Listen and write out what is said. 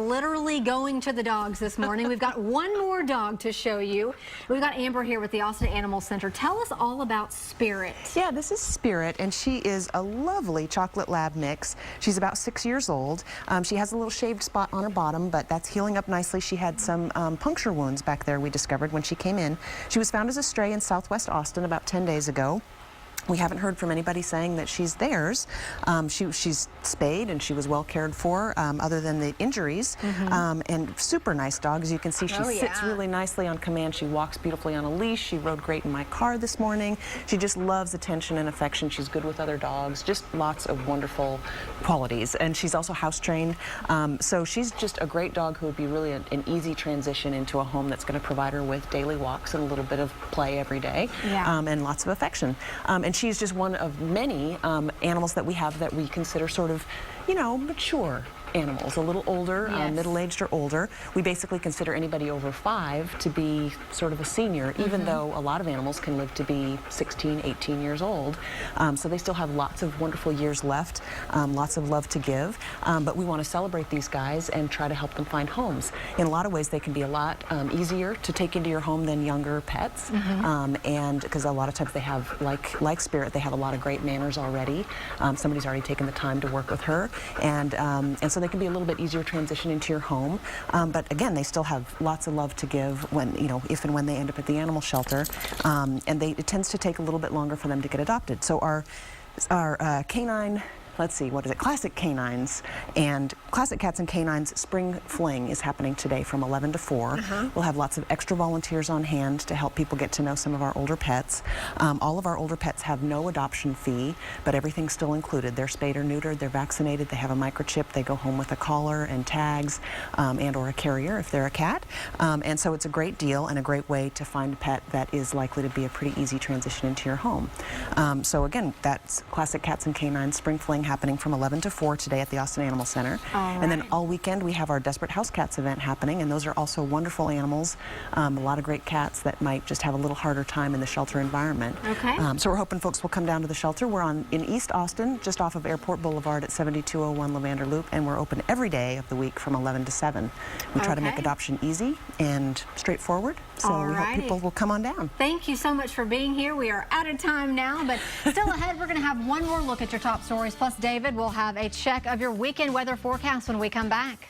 literally going to the dogs this morning. We've got one more dog to show you. We've got Amber here with the Austin Animal Center. Tell us all about Spirit. Yeah, this is Spirit, and she is a lovely chocolate lab mix. She's about 6 years old. She has a little shaved spot on her bottom, but that's healing up nicely. She had some puncture wounds back there, we discovered when she came in. She was found as a stray in Southwest Austin about 10 days ago. We haven't heard from anybody saying that she's theirs. She's spayed and she was well cared for, other than the injuries. And super nice dog. As you can see, she sits really nicely on command. She walks beautifully on a leash. She rode great in my car this morning. She just loves attention and affection. She's good with other dogs. Just lots of wonderful qualities. And she's also house trained. So she's just a great dog who would be really an easy transition into a home that's going to provide her with daily walks and a little bit of play every day, and lots of affection. And she's just one of many animals that we have that we consider sort of, you know, mature animals, a little older, middle-aged or older. We basically consider anybody over 5 to be sort of a senior, even though a lot of animals can live to be 16, 18 years old. So they still have lots of wonderful years left, lots of love to give. But we want to celebrate these guys and try to help them find homes. In a lot of ways, they can be a lot easier to take into your home than younger pets. And because a lot of times they have, like Spirit, they have a lot of great manners already. Somebody's already taken the time to work with her. And so they can be a little bit easier transition into your home, but again, they still have lots of love to give when, you know, if and when they end up at the animal shelter, and it tends to take a little bit longer for them to get adopted. So our canine, let's see, what is it? Classic Canines and Classic Cats and Canines Spring Fling is happening today from 11 to 4. We'll have lots of extra volunteers on hand to help people get to know some of our older pets. All of our older pets have no adoption fee, but everything's still included. They're spayed or neutered, they're vaccinated, they have a microchip, they go home with a collar and tags, and or a carrier if they're a cat. And so it's a great deal and a great way to find a pet that is likely to be a pretty easy transition into your home. So again, that's Classic Cats and Canines Spring Fling happening from 11 to 4 today at the Austin Animal Center. And then all weekend we have our Desperate House Cats event happening, and those are also wonderful animals. A lot of great cats that might just have a little harder time in the shelter environment. So we're hoping folks will come down to the shelter. We're in East Austin, just off of Airport Boulevard at 7201 Lavander Loop, and we're open every day of the week from 11 to 7. We try to make adoption easy and straightforward, so we hope people will come on down. Thank you so much for being here. We are out of time now, but still ahead, we're going to have one more look at your top stories. Plus, David will have a check of your weekend weather forecast when we come back.